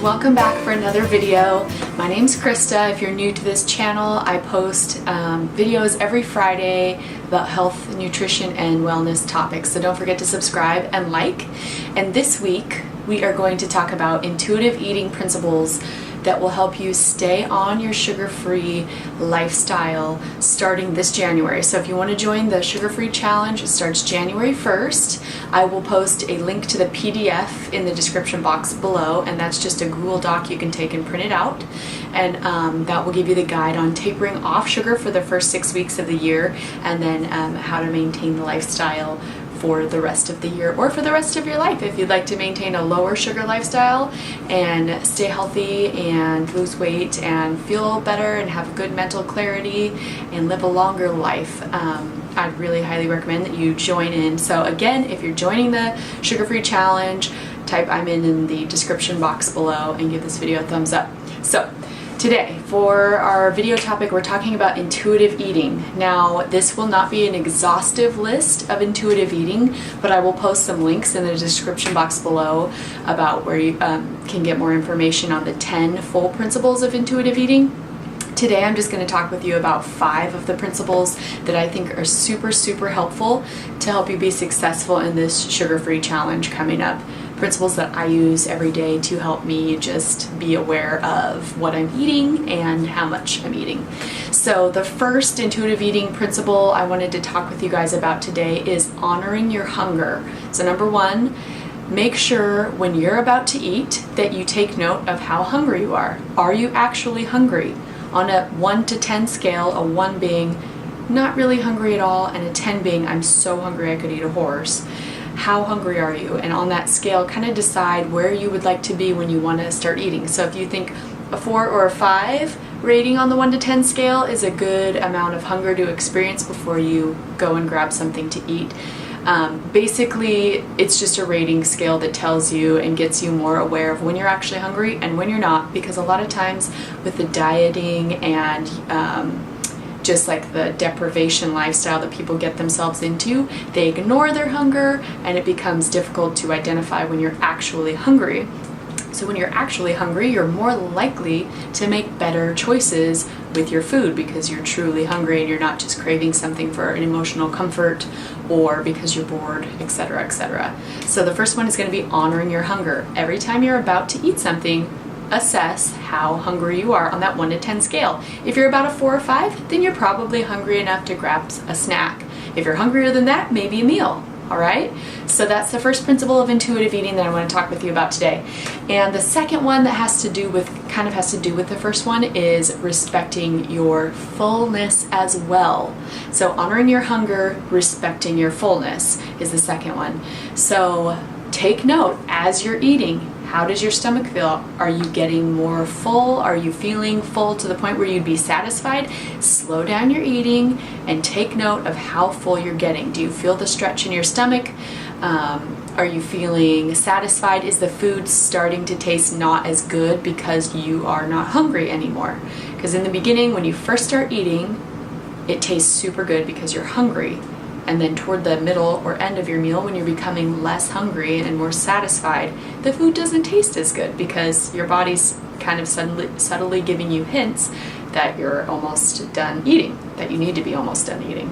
welcome back for another video. My name's Krista. If you're new to this channel, I post videos every Friday about health, nutrition, and wellness topics. So don't forget to subscribe and like. And this week, we are going to talk about intuitive eating principles that will help you stay on your sugar-free lifestyle starting this January. So if you want to join the sugar-free challenge, it starts January 1st. I will post a link to the PDF in the description box below, and that's just a Google Doc you can take and print it out. And that will give you the guide on tapering off sugar for the first 6 weeks of the year, and then how to maintain the lifestyle for the rest of the year or for the rest of your life if you'd like to maintain a lower sugar lifestyle and stay healthy and lose weight and feel better and have good mental clarity and live a longer life. I'd really highly recommend that you join in. So again, if you're joining the sugar-free challenge, type I'm in the description box below and give this video a thumbs up. So today, for our video topic, we're talking about intuitive eating. Now, this will not be an exhaustive list of intuitive eating, but I will post some links in the description box below about where you can get more information on the 10 full principles of intuitive eating. Today, I'm just going to talk with you about 5 of the principles that I think are super helpful to help you be successful in this sugar-free challenge coming up. Principles that I use every day to help me just be aware of what I'm eating and how much I'm eating. So the first intuitive eating principle I wanted to talk with you guys about today is honoring your hunger. So number 1, make sure when you're about to eat that you take note of how hungry you are. Are you actually hungry? On a 1 to 10 scale, a 1 being not really hungry at all and a 10 being I'm so hungry I could eat a horse. How hungry are you? And on that scale, kind of decide where you would like to be when you want to start eating. So if you think a 4 or a 5 rating on the 1 to 10 scale is a good amount of hunger to experience before you go and grab something to eat. Basically, it's just a rating scale that tells you and gets you more aware of when you're actually hungry and when you're not, because a lot of times with the dieting and just like the deprivation lifestyle that people get themselves into, they ignore their hunger and it becomes difficult to identify when you're actually hungry. So when you're actually hungry, you're more likely to make better choices with your food because you're truly hungry and you're not just craving something for an emotional comfort or because you're bored, etc., etc. So the first one is going to be honoring your hunger. Every time you're about to eat something, assess how hungry you are on that 1 to 10 scale. If you're about a 4 or 5, then you're probably hungry enough to grab a snack. If you're hungrier than that, maybe a meal. All right? So that's the first principle of intuitive eating that I want to talk with you about today. And the second one that has to do with the first one is respecting your fullness as well. So honoring your hunger, respecting your fullness is the second one. So take note as you're eating. How does your stomach feel? Are you getting more full? Are you feeling full to the point where you'd be satisfied? Slow down your eating and take note of how full you're getting. Do you feel the stretch in your stomach? Are you feeling satisfied? Is the food starting to taste not as good because you are not hungry anymore? Because in the beginning, when you first start eating, it tastes super good because you're hungry. And then toward the middle or end of your meal, when you're becoming less hungry and more satisfied, the food doesn't taste as good because your body's kind of subtly giving you hints that you're almost done eating, that you need to be almost done eating.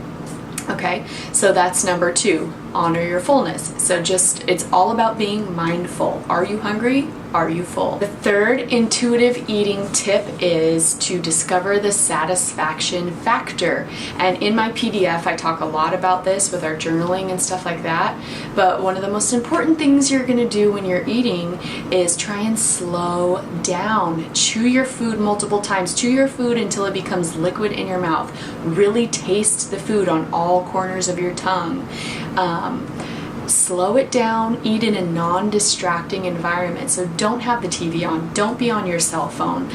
Okay, so that's number 2, honor your fullness. So it's all about being mindful. Are you hungry? Are you full? The third intuitive eating tip is to discover the satisfaction factor. And in my PDF, I talk a lot about this with our journaling and stuff like that. But one of the most important things you're going to do when you're eating is try and slow down. Chew your food multiple times. Chew your food until it becomes liquid in your mouth. Really taste the food on all corners of your tongue. Slow it down, eat in a non-distracting environment. So don't have the TV on, don't be on your cell phone.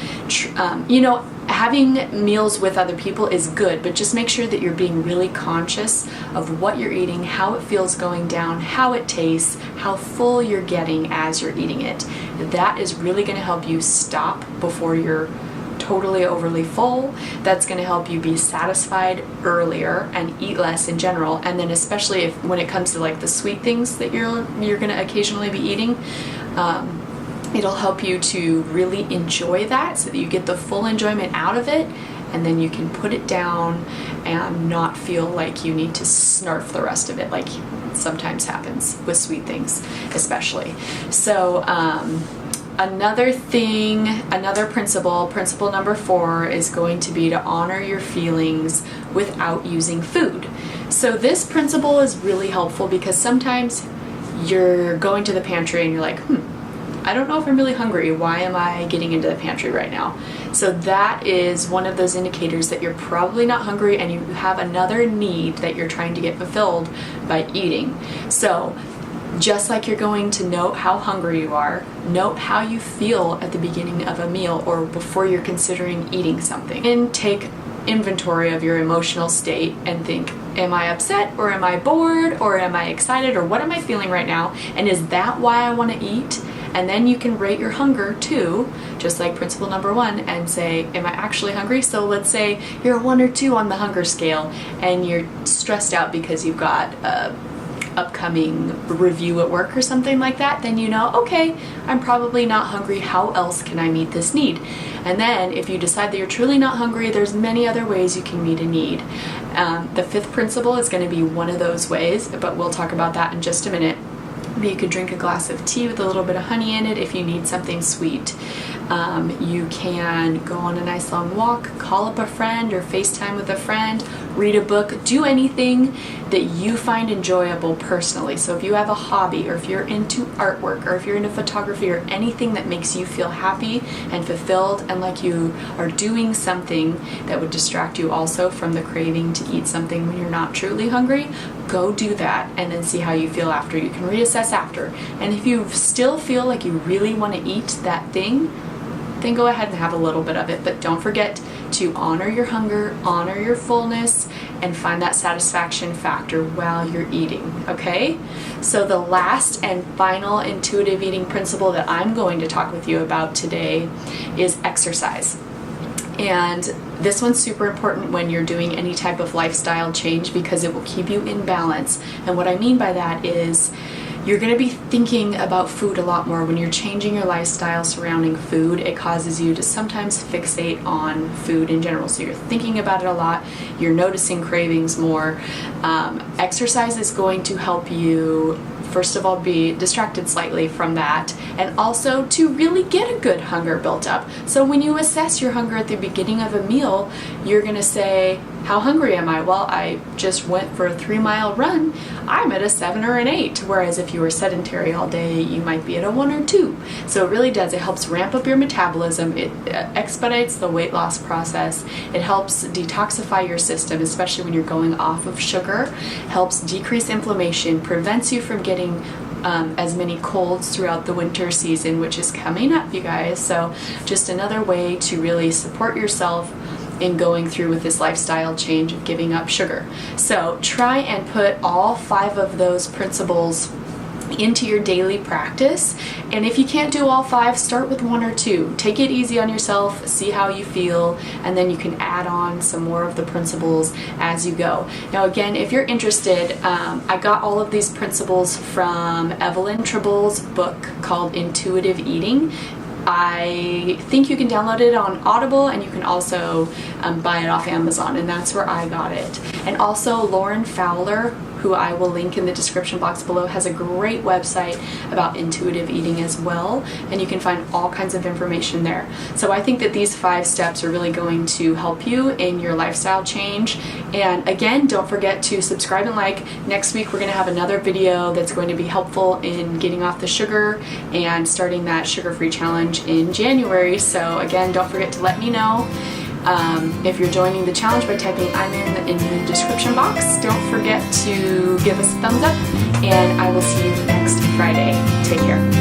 Having meals with other people is good, but just make sure that you're being really conscious of what you're eating, how it feels going down, how it tastes, how full you're getting as you're eating it. That is really going to help you stop before you're totally overly full. That's going to help you be satisfied earlier and eat less in general. And then especially when it comes to like the sweet things that you're going to occasionally be eating, It'll help you to really enjoy that so that you get the full enjoyment out of it, and then you can put it down and not feel like you need to snarf the rest of it, like sometimes happens with sweet things especially. So another principle number 4 is going to be to honor your feelings without using food. So this principle is really helpful because sometimes you're going to the pantry and you're like, I don't know if I'm really hungry. Why am I getting into the pantry right now? So that is one of those indicators that you're probably not hungry and you have another need that you're trying to get fulfilled by eating. So just like you're going to note how hungry you are, note how you feel at the beginning of a meal or before you're considering eating something. And take inventory of your emotional state and think, am I upset or am I bored or am I excited or what am I feeling right now? And is that why I want to eat? And then you can rate your hunger too, just like principle number 1, and say, am I actually hungry? So let's say you're a 1 or 2 on the hunger scale and you're stressed out because you've got a upcoming review at work or something like that, then you know, okay, I'm probably not hungry. How else can I meet this need? And then if you decide that you're truly not hungry, there's many other ways you can meet a need. The 5th principle is going to be one of those ways, but we'll talk about that in just a minute. You could drink a glass of tea with a little bit of honey in it if you need something sweet. You can go on a nice long walk, call up a friend or FaceTime with a friend, read a book, do anything that you find enjoyable personally. So if you have a hobby or if you're into artwork or if you're into photography or anything that makes you feel happy and fulfilled and like you are doing something that would distract you also from the craving to eat something when you're not truly hungry, go do that and then see how you feel after. You can reassess after. And if you still feel like you really want to eat that thing, then go ahead and have a little bit of it. But don't forget to honor your hunger, honor your fullness, and find that satisfaction factor while you're eating, okay? So the last and final intuitive eating principle that I'm going to talk with you about today is exercise. And this one's super important when you're doing any type of lifestyle change because it will keep you in balance. And what I mean by that is you're going to be thinking about food a lot more. When you're changing your lifestyle surrounding food, it causes you to sometimes fixate on food in general. So you're thinking about it a lot, you're noticing cravings more. Exercise is going to help you, first of all, be distracted slightly from that, and also to really get a good hunger built up. So when you assess your hunger at the beginning of a meal, you're going to say, how hungry am I? Well, I just went for a 3-mile run. I'm at a 7 or an 8. Whereas if you were sedentary all day, you might be at a 1 or 2. So it really does. It helps ramp up your metabolism. It expedites the weight loss process. It helps detoxify your system, especially when you're going off of sugar. Helps decrease inflammation, prevents you from getting as many colds throughout the winter season, which is coming up, you guys. So just another way to really support yourself in going through with this lifestyle change of giving up sugar. So try and put all 5 of those principles into your daily practice. And if you can't do all 5, start with 1 or 2. Take it easy on yourself, see how you feel, and then you can add on some more of the principles as you go. Now again, if you're interested, I got all of these principles from Evelyn Tribble's book called Intuitive Eating. I think you can download it on Audible, and you can also buy it off Amazon, and that's where I got it. And also Lauren Fowler, who I will link in the description box below, has a great website about intuitive eating as well, and you can find all kinds of information there. So I think that these 5 steps are really going to help you in your lifestyle change. And again, don't forget to subscribe and like. Next week we're going to have another video that's going to be helpful in getting off the sugar and starting that sugar-free challenge in January. So again, don't forget to let me know if you're joining the challenge by typing I'm in the description box. Don't forget to give us a thumbs up, and I will see you next Friday. Take care.